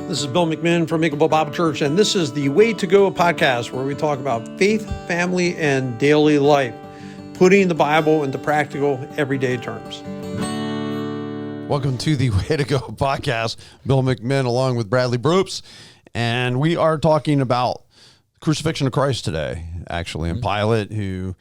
This is Bill McMinn from Eagleville Bible Church, and this is the Way to Go podcast, where we talk about faith, family, and daily life, putting the Bible into practical, everyday terms. Welcome to the Way to Go podcast. Bill McMinn along with Bradley Brobst, and we are talking about the crucifixion of Christ today, actually, and Pilate, who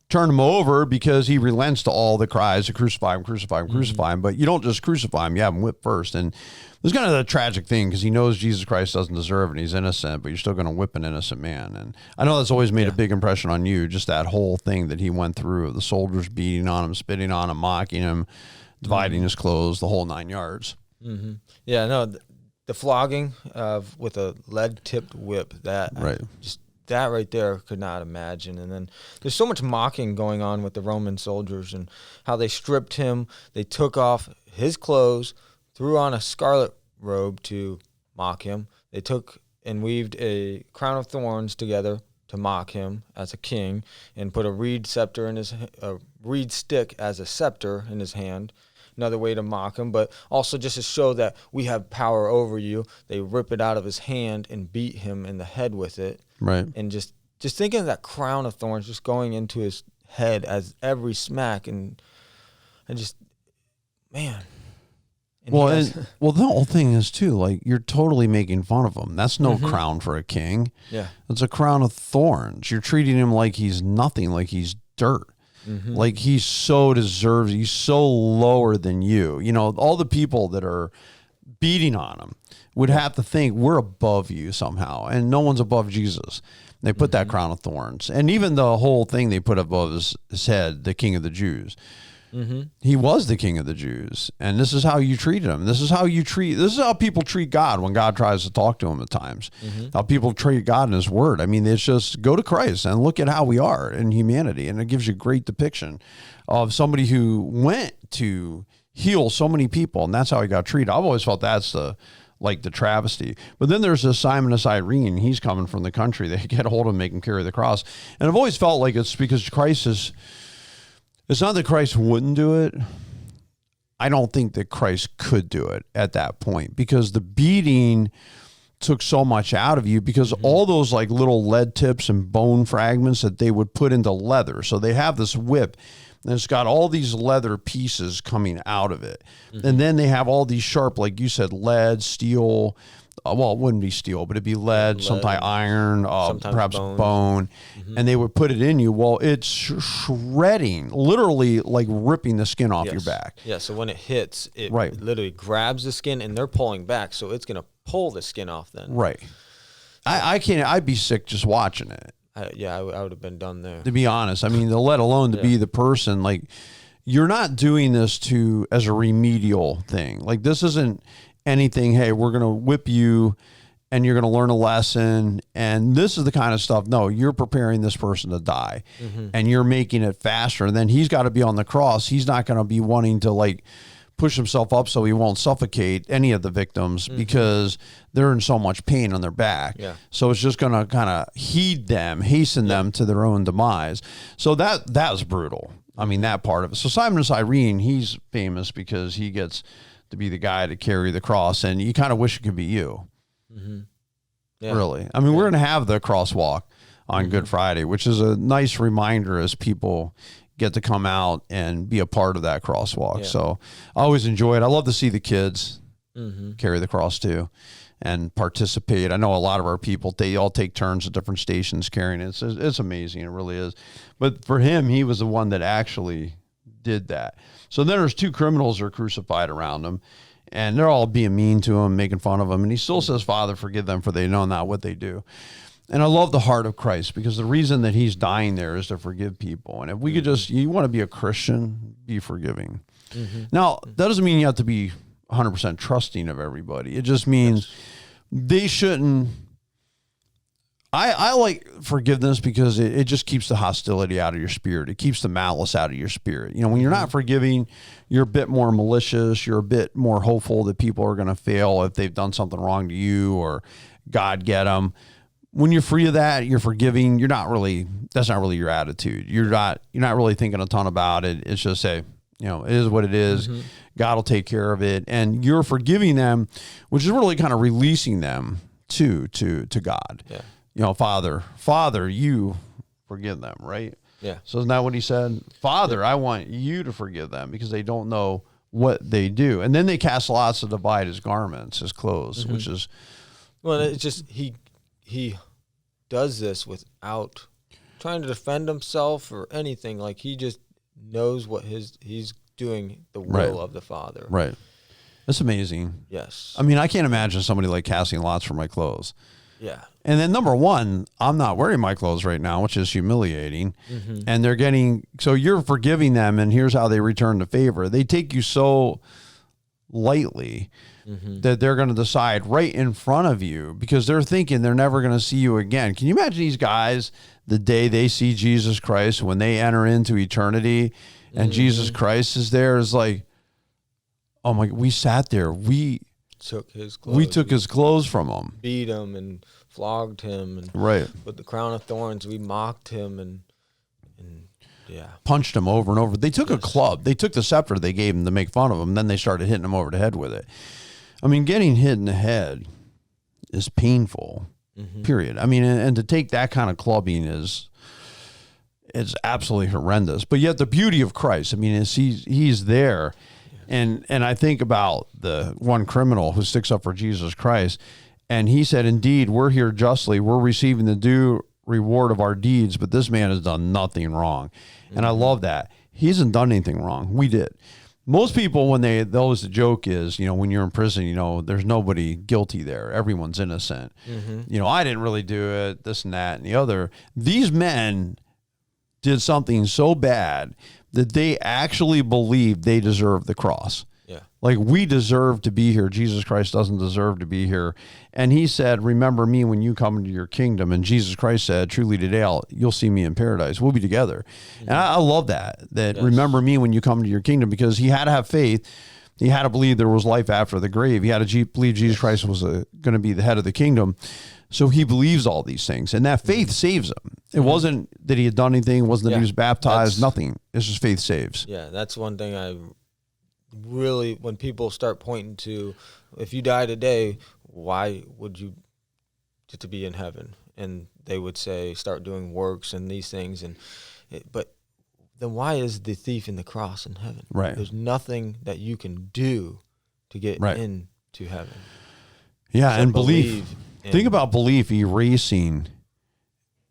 turned him over because he relents to all the cries to crucify him, crucify him, crucify him. But you don't just crucify him, you have him whipped first. And there's kind of a tragic thing because he knows Jesus Christ doesn't deserve it. He's innocent, but you're still going to whip an innocent man. And I know that's always made a big impression on you, just that whole thing that he went through, the soldiers beating on him, spitting on him, mocking him, dividing his clothes, the whole 9 yards. Mm-hmm. Yeah, no, the flogging with a lead-tipped whip, that that right there, could not imagine. And then there's so much mocking going on with the Roman soldiers and how they stripped him. They took off his clothes, threw on a scarlet robe to mock him. They took and weaved a crown of thorns together to mock him as a king, and put a reed stick as a scepter in his hand. Another way to mock him, but also just to show that we have power over you. They rip it out of his hand and beat him in the head with it. Right. And just thinking of that crown of thorns just going into his head as every smack, and just, man. And the whole thing is too, like, you're totally making fun of him. That's no crown for a king. Yeah. It's a crown of thorns. You're treating him like he's nothing, like he's dirt. Like he's so deserves, he's so lower than you. You know, all the people that are beating on him would have to think we're above you somehow, and no one's above Jesus. They put that crown of thorns, and even the whole thing they put above his head, the King of the Jews. He was the King of the Jews, and this is how you treated him. This is how people treat God when God tries to talk to him at times. How people treat God in his word. I mean, it's just go to Christ and look at how we are in humanity, and it gives you a great depiction of somebody who went to heal so many people, and that's how he got treated. I've always felt that's the travesty. But then there's this Simon of Cyrene. He's coming from the country. They get a hold of him, make him carry the cross. And I've always felt like it's because Christ is... It's not that Christ wouldn't do it. I don't think that Christ could do it at that point, because the beating took so much out of you, because all those like little lead tips and bone fragments that they would put into leather. So they have this whip and it's got all these leather pieces coming out of it. And then they have all these sharp, like you said, lead, steel. Well, it wouldn't be steel, but it'd be lead, sometimes iron, perhaps bone. And they would put it in you. Well, it's shredding, literally like ripping the skin off your back. Yeah, so when it hits, it literally grabs the skin, and they're pulling back, so it's going to pull the skin off then. Right. I can't, I'd be sick just watching it. I would have been done there. To be honest, I mean, let alone to be the person, like, you're not doing this as a remedial thing. Like, this isn't anything, hey, we're going to whip you and you're going to learn a lesson, and this is the kind of stuff. No, you're preparing this person to die, and you're making it faster. And then he's got to be on the cross. He's not going to be wanting to like push himself up so he won't suffocate any of the victims, because they're in so much pain on their back. Yeah. So it's just going to kind of hasten them to their own demise. So that was brutal. I mean, that part of it. So Simon of Cyrene, he's famous because he gets to be the guy to carry the cross, and you kind of wish it could be you. Really. I mean, we're going to have the crosswalk on Good Friday, which is a nice reminder as people get to come out and be a part of that crosswalk. So I always enjoy it. I love to see the kids carry the cross too and participate. I know a lot of our people, they all take turns at different stations carrying it. It's amazing. It really is. But for him, he was the one that actually did that. So then there's two criminals that are crucified around him, and they're all being mean to him, making fun of him. And he still says, Father, forgive them, for they know not what they do. And I love the heart of Christ, because the reason that he's dying there is to forgive people. And if we could you want to be a Christian, be forgiving. Now, that doesn't mean you have to be 100% trusting of everybody. It just means they shouldn't. I like forgiveness because it just keeps the hostility out of your spirit. It keeps the malice out of your spirit. You know, when you're not forgiving, you're a bit more malicious. You're a bit more hopeful that people are going to fail if they've done something wrong to you, or God get them. When you're free of that, you're forgiving. That's not really your attitude. You're not really thinking a ton about it. It's just, hey, You know, it is what it is. God will take care of it. And you're forgiving them, which is really kind of releasing them to God. Yeah. You know, Father, you forgive them, right? Yeah. So isn't that what he said? Father, I want you to forgive them because they don't know what they do. And then they cast lots to divide his garments, his clothes, which is... Well, it's just he does this without trying to defend himself or anything. Like, he just knows what he's doing the will of the Father. Right. That's amazing. Yes. I mean, I can't imagine somebody like casting lots for my clothes. Yeah. And then number one, I'm not wearing my clothes right now, which is humiliating. And they're getting, so you're forgiving them, and here's how they return the favor. They take you so lightly that they're going to decide right in front of you because they're thinking they're never going to see you again. Can you imagine these guys the day they see Jesus Christ, when they enter into eternity and Jesus Christ is there, is like, oh my, we sat there. We took his clothes. We took his clothes from him. Beat him and flogged him. And with the crown of thorns, we mocked him and punched him over and over. They took a club. They took the scepter they gave him to make fun of him. Then they started hitting him over the head with it. I mean, getting hit in the head is painful, period. I mean, and to take that kind of clubbing is absolutely horrendous. But yet the beauty of Christ, I mean, is he's there. And I think about the one criminal who sticks up for Jesus Christ, and he said, indeed, we're here justly. We're receiving the due reward of our deeds, but this man has done nothing wrong. And I love that. He hasn't done anything wrong. We did. Most people, when the joke is, you know, when you're in prison, you know, there's nobody guilty there. Everyone's innocent. You know, I didn't really do it, this and that and the other. These men did something so bad that they actually believed they deserved the cross. Yeah. Like, we deserve to be here. Jesus Christ doesn't deserve to be here. And he said, remember me when you come into your kingdom. And Jesus Christ said, truly today, you'll see me in paradise. We'll be together. And I love that remember me when you come to your kingdom, because he had to have faith. He had to believe there was life after the grave. He had to believe Jesus Christ was going to be the head of the kingdom. So he believes all these things, and that faith saves him. It wasn't that he had done anything. It wasn't that he was baptized. Nothing. It's just faith saves. Yeah, that's one thing I really, when people start pointing to, if you die today, why would you get to be in heaven? And they would say, start doing works and these things. But then why is the thief in the cross in heaven? Right. There's nothing that you can do to get into heaven. Yeah, and belief. Think about belief erasing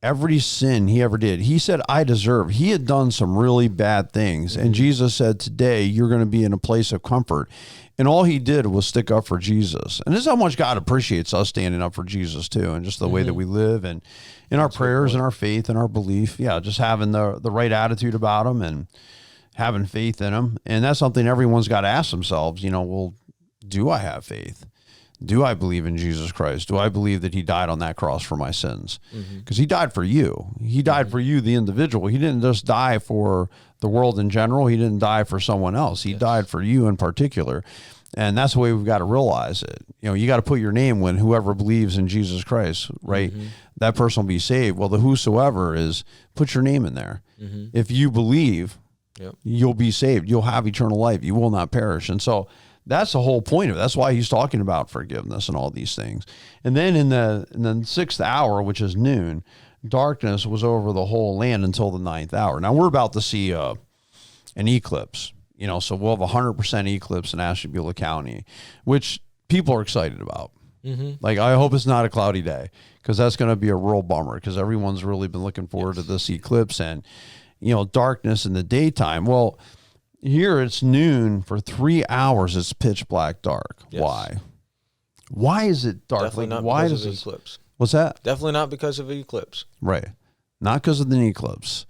every sin he ever did. He said, I deserve. He had done some really bad things. And Jesus said, today you're going to be in a place of comfort. And all he did was stick up for Jesus. And this is how much God appreciates us standing up for Jesus too. And just the way that we live and in our prayers and our faith and our belief. Yeah, just having the right attitude about him and having faith in him. And that's something everyone's got to ask themselves, you know, well, do I have faith? Do I believe in Jesus Christ? Do I believe that he died on that cross for my sins? Because he died for you. He died for you, the individual. He didn't just die for the world in general. He didn't die for someone else. He died for you in particular. And that's the way we've got to realize it. You know, you got to put your name when whoever believes in Jesus Christ, right? That person will be saved. Well, the whosoever is, put your name in there. If you believe, you'll be saved. You'll have eternal life. You will not perish. And so that's the whole point of it. That's why he's talking about forgiveness and all these things. And then in the sixth hour, which is noon, darkness was over the whole land until the ninth hour. Now we're about to see an eclipse, you know, so we'll have 100% eclipse in Ashtabula County, which people are excited about. Like, I hope it's not a cloudy day, because that's going to be a real bummer, because everyone's really been looking forward to this eclipse and, you know, darkness in the daytime. Well, here it's noon for 3 hours. It's pitch black dark. Why? Why is it dark? Definitely not why because does of the eclipse. What's that? Definitely not because of the eclipse. Right. Not because of the eclipse.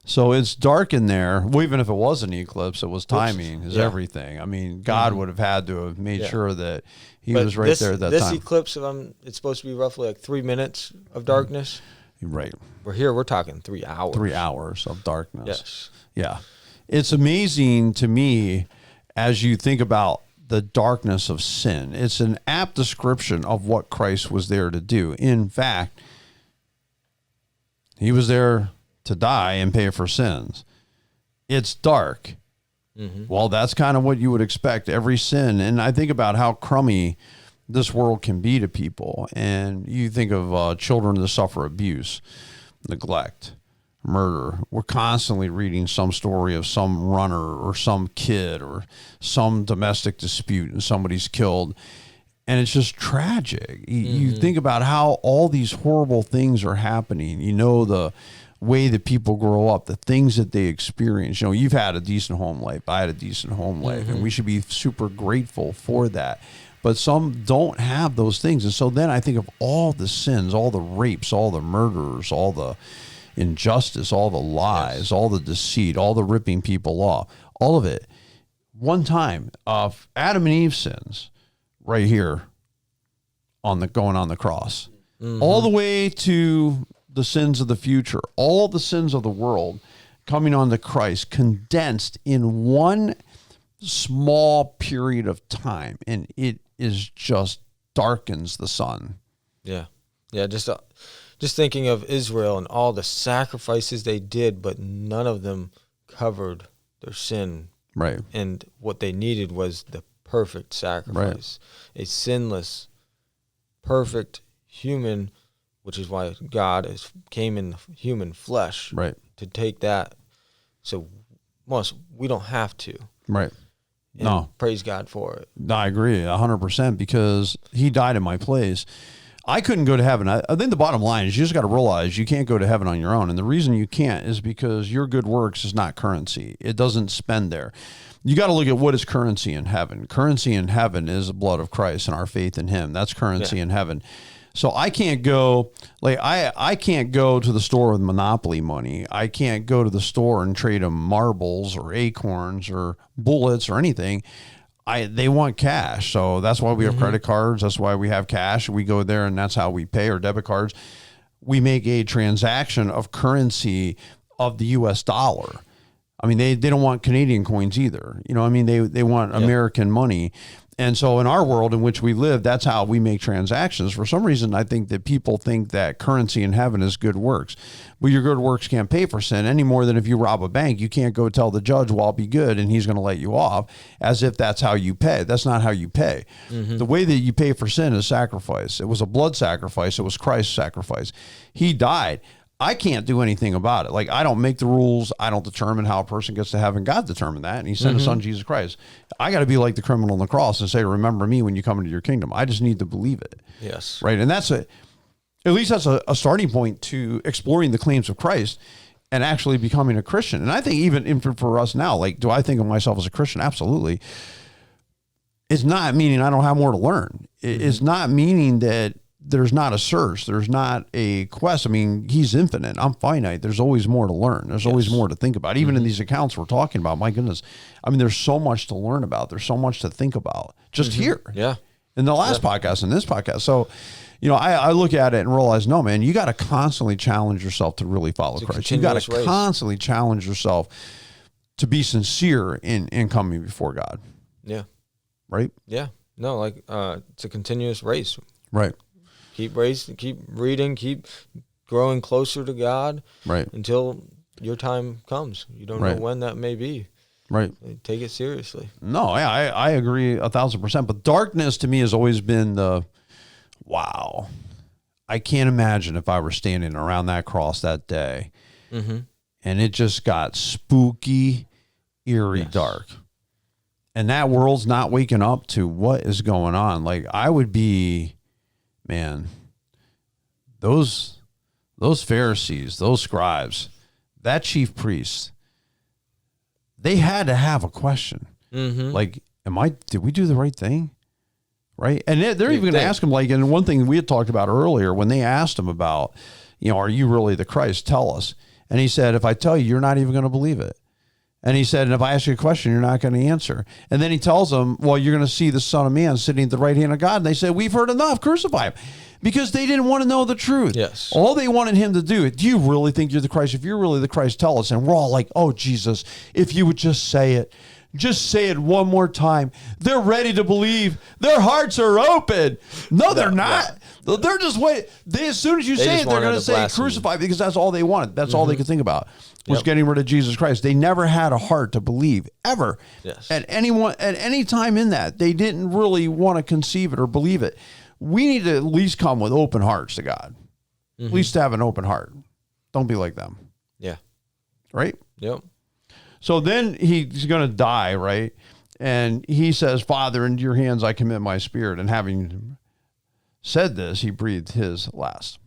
So it's dark in there. Well, even if it was an eclipse, it was timing is everything. I mean, God would have had to have made sure that he was right there at that time. This eclipse, it's supposed to be roughly like 3 minutes of darkness. Right. We're talking 3 hours. 3 hours of darkness. Yes. Yeah. It's amazing to me as you think about the darkness of sin. It's an apt description of what Christ was there to do. In fact, he was there to die and pay for sins. It's dark. Well, that's kind of what you would expect. Every sin. And I think about how crummy this world can be to people. And you think of children that suffer abuse, neglect, murder. We're constantly reading some story of some runner or some kid or some domestic dispute and somebody's killed. And it's just tragic. You think about how all these horrible things are happening. You know, the way that people grow up, the things that they experience. You know, you've had a decent home life. I had a decent home life, and we should be super grateful for that. But some don't have those things. And so then I think of all the sins, all the rapes, all the murders, all the injustice, all the lies, all the deceit, all the ripping people off, all of it. One time of Adam and Eve sins right here going on the cross, all the way to the sins of the future, all the sins of the world coming on to Christ, condensed in one small period of time, and it is just darkens the sun. Yeah. Just thinking of Israel and all the sacrifices they did, but none of them covered their sin. Right. And what they needed was the perfect sacrifice, a sinless, perfect human, which is why God came in human flesh, right, to take that. So we don't have to. Right. And no. Praise God for it. No, I agree 100% because he died in my place. I couldn't go to heaven. I think the bottom line is you just got to realize you can't go to heaven on your own. And the reason you can't is because your good works is not currency. It doesn't spend there. You got to look at what is currency in heaven. Currency in heaven is the blood of Christ and our faith in him. That's currency in heaven. So I can't go, I can't go to the store with Monopoly money. I can't go to the store and trade them marbles or acorns or bullets or anything. They want cash. So that's why we have credit cards. That's why we have cash. We go there and that's how we pay, or debit cards. We make a transaction of currency of the U.S. dollar. I mean, they don't want Canadian coins either. You know, I mean, they want American money. And so in our world in which we live, that's how we make transactions. For some reason, I think that people think that currency in heaven is good works. But your good works can't pay for sin any more than if you rob a bank. You can't go tell the judge, well, I'll be good, and he's going to let you off, as if that's how you pay. That's not how you pay. The way that you pay for sin is sacrifice. It was a blood sacrifice. It was Christ's sacrifice. He died. I can't do anything about it. Like, I don't make the rules. I don't determine how a person gets to heaven. God determined that, and he sent his son, Jesus Christ. I got to be like the criminal on the cross and say, remember me when you come into your kingdom. I just need to believe it. Yes. Right? And that's at least that's a starting point to exploring the claims of Christ and actually becoming a Christian. And I think even for us now, like, do I think of myself as a Christian? Absolutely. It's not meaning I don't have more to learn. It's not meaning that there's not a search. There's not a quest. I mean, he's infinite. I'm finite. There's always more to learn. There's always more to think about. Even in these accounts we're talking about, my goodness. I mean, there's so much to learn about. There's so much to think about just here. Yeah. In the last podcast and this podcast. So, you know, I look at it and realize, no, man, you got to constantly challenge yourself to really follow Christ. You got to constantly challenge yourself to be sincere in coming before God. Yeah. Right? Yeah. No, like it's a continuous race. Right. Keep racing, keep reading, keep growing closer to God, right, until your time comes. You don't know when that may be. Right. Take it seriously. No, I agree 1,000%. But darkness to me has always been wow. I can't imagine if I were standing around that cross that day, and it just got spooky, eerie, dark. And that world's not waking up to what is going on. Like, I would be... Man, those Pharisees, those scribes, that chief priest, they had to have a question. Like, did we do the right thing? Right? And they're even going to ask him, like, and one thing we had talked about earlier, when they asked him about, you know, are you really the Christ? Tell us. And he said, if I tell you, you're not even going to believe it. And he said, and if I ask you a question, you're not going to answer. And then he tells them, well, you're going to see the Son of Man sitting at the right hand of God. And they said, we've heard enough, crucify him. Because they didn't want to know the truth. Yes. All they wanted him to do, do you really think you're the Christ? If you're really the Christ, tell us. And we're all like, oh, Jesus, if you would just say it. Just say it one more time. They're ready to believe. Their hearts are open. No, they're not. They're just waiting. As soon as you say it, they're going to say crucify, because that's all they wanted. That's all they could think about was getting rid of Jesus Christ. They never had a heart to believe, ever. Yes. At any time in that, they didn't really want to conceive it or believe it. We need to at least come with open hearts to God. At least have an open heart. Don't be like them. Yeah. Right? Yep. So then he's going to die, right? And he says, Father, into your hands I commit my spirit. And having said this, he breathed his last.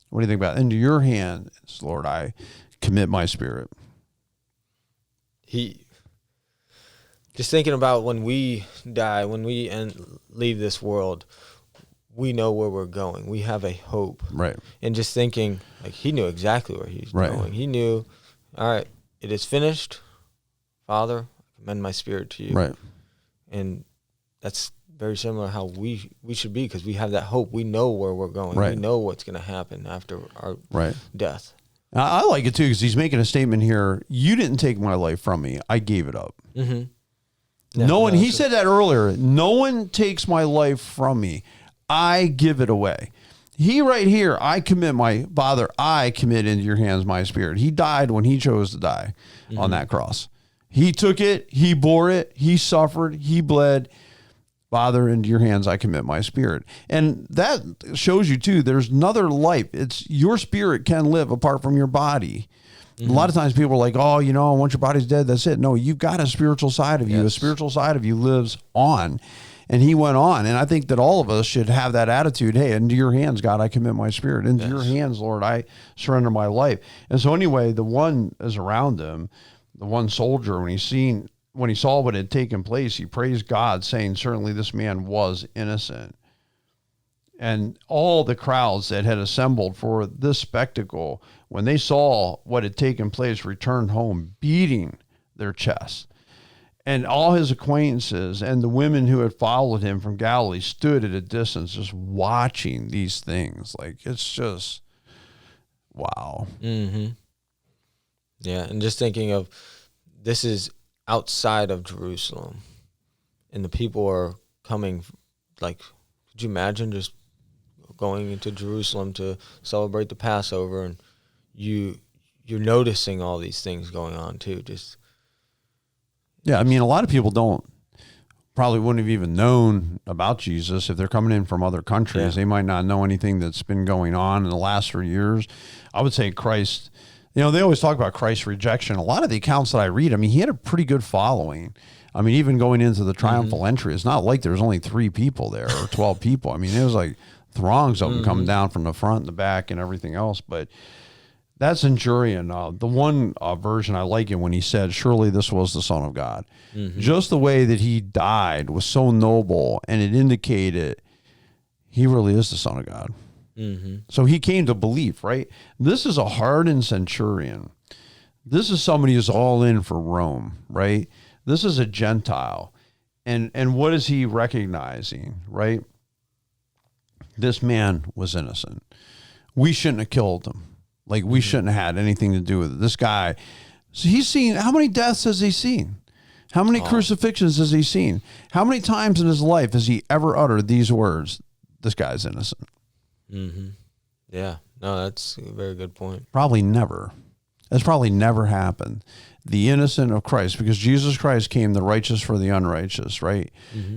What do you think about it? Into your hands, Lord, I commit my spirit. Just thinking about when we die, when we leave this world, we know where we're going. We have a hope. Right. And just thinking, like, he knew exactly where he's going. He knew, all right, it is finished. Father, I commend my spirit to you. Right. And that's very similar how we should be, because we have that hope. We know where we're going. Right. We know what's going to happen after our death. I like it, too, because he's making a statement here. You didn't take my life from me. I gave it up. Mm-hmm. Yeah, he said that earlier. No one takes my life from me. I give it away. He right here, I commit my Father, I commit into your hands my spirit. He died when he chose to die on that cross. He took it, he bore it, he suffered, he bled. Father, into your hands I commit my spirit. And that shows you too, there's another life. It's your spirit can live apart from your body. A lot of times people are like, oh, once your body's dead, that's it. No, you've got a spiritual side of you. A spiritual side of you lives on. And he went on. And I think that all of us should have that attitude. Hey, into your hands, God, I commit my spirit. Into your hands, Lord, I surrender my life. And so anyway, the one is around him, the one soldier, when he saw what had taken place, he praised God, saying, certainly this man was innocent. And all the crowds that had assembled for this spectacle, when they saw what had taken place, returned home beating their chests. And all his acquaintances and the women who had followed him from Galilee stood at a distance just watching these things. Like, it's just, wow. Mm-hmm. Yeah, and just thinking of, this is outside of Jerusalem, and the people are coming, like, could you imagine just going into Jerusalem to celebrate the Passover, and you're noticing all these things going on too? Yeah, I mean, a lot of people probably wouldn't have even known about Jesus if they're coming in from other countries. Yeah. They might not know anything that's been going on in the last 3 years. I would say Christ, they always talk about Christ's rejection. A lot of the accounts that I read, I mean, he had a pretty good following. I mean, even going into the triumphal entry, it's not like there's only 3 people there or 12 people. I mean, it was like throngs of them coming down from the front and the back and everything else. But that centurion, the one version I like it when he said, surely this was the Son of God. Just the way that he died was so noble, and it indicated he really is the Son of God. So he came to belief, right? This is a hardened centurion. This is somebody who's all in for Rome, right? This is a Gentile. And what is he recognizing, right? This man was innocent. We shouldn't have killed him. Like, we shouldn't have had anything to do with it. This guy, so he's seen, how many deaths has he seen? How many crucifixions has he seen? How many times in his life has he ever uttered these words, this guy's innocent? Yeah, no, that's a very good point. Probably never. That's probably never happened. The innocent of Christ, because Jesus Christ came the righteous for the unrighteous, right?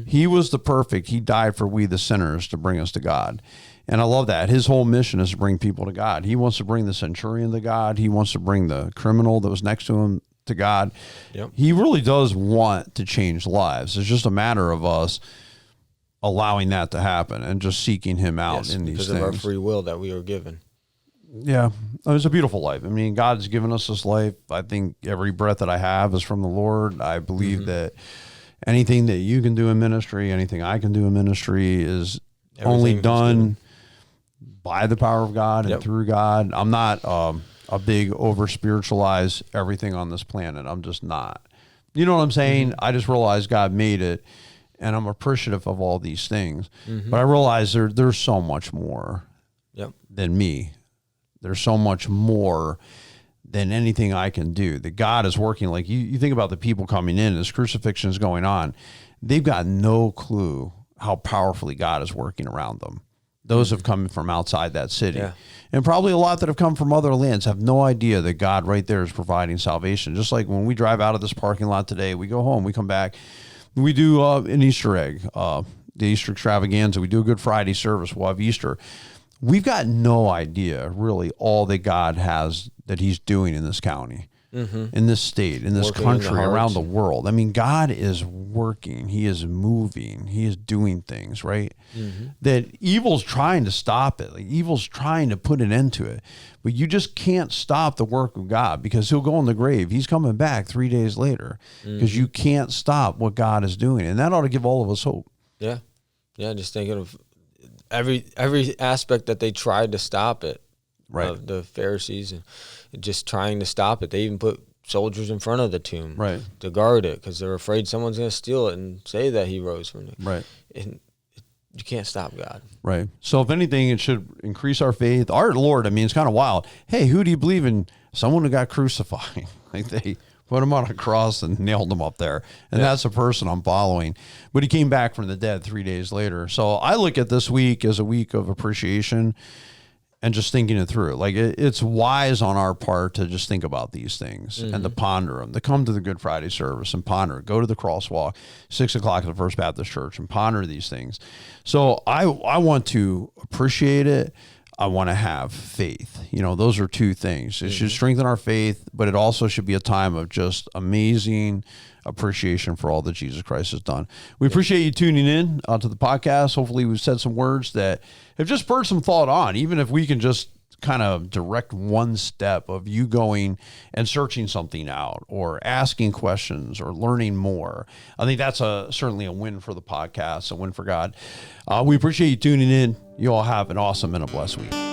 He was the perfect. He died for we, the sinners, to bring us to God. And I love that. His whole mission is to bring people to God. He wants to bring the centurion to God. He wants to bring the criminal that was next to him to God. Yep. He really does want to change lives. It's just a matter of us allowing that to happen and just seeking him out in these things. Because of our free will that we were given. Yeah, it was a beautiful life. I mean, God's given us this life. I think every breath that I have is from the Lord. I believe that anything that you can do in ministry, anything I can do in ministry is only done by the power of God and through God. I'm not a big over-spiritualize everything on this planet. I'm just not. You know what I'm saying? I just realized God made it, and I'm appreciative of all these things. But I realize there's so much more than me. There's so much more than anything I can do. That God is working. Like, you think about the people coming in, this crucifixion is going on. They've got no clue how powerfully God is working around them. Those have come from outside that city. Yeah. And probably a lot that have come from other lands have no idea that God right there is providing salvation. Just like when we drive out of this parking lot today, we go home, we come back, we do an Easter egg, the Easter extravaganza. We do a Good Friday service. We'll have Easter. We've got no idea really all that God has that he's doing in this county. In this state, in this country, around the world. I mean, God is working. He is moving. He is doing things, right? That evil's trying to stop it. Like, evil's trying to put an end to it. But you just can't stop the work of God, because he'll go in the grave. He's coming back 3 days later, because you can't stop what God is doing. And that ought to give all of us hope. Yeah. Yeah, just thinking of every aspect that they tried to stop it. Right. Of the Pharisees, and just trying to stop it. They even put soldiers in front of the tomb, right, to guard it, because they're afraid someone's going to steal it and say that he rose from it. Right. And you can't stop God. Right. So if anything, it should increase our faith. Our Lord, I mean, it's kind of wild. Hey, who do you believe in? Someone who got crucified. Like, they put him on a cross and nailed him up there. And that's the person I'm following. But he came back from the dead 3 days later. So I look at this week as a week of appreciation and just thinking it through. Like, it's wise on our part to just think about these things and to ponder them, to come to the Good Friday service and ponder, go to the crosswalk, 6 o'clock at the First Baptist Church, and ponder these things. So I want to appreciate it. I want to have faith. You know, those are two things. It should strengthen our faith, but it also should be a time of just amazing appreciation for all that Jesus Christ has done. We appreciate you tuning in to the podcast. Hopefully we've said some words that have just spurred some thought on, even if we can just kind of direct one step of you going and searching something out, or asking questions, or learning more. I think that's certainly a win for the podcast, a win for God. We appreciate you tuning in. You all have an awesome and a blessed week.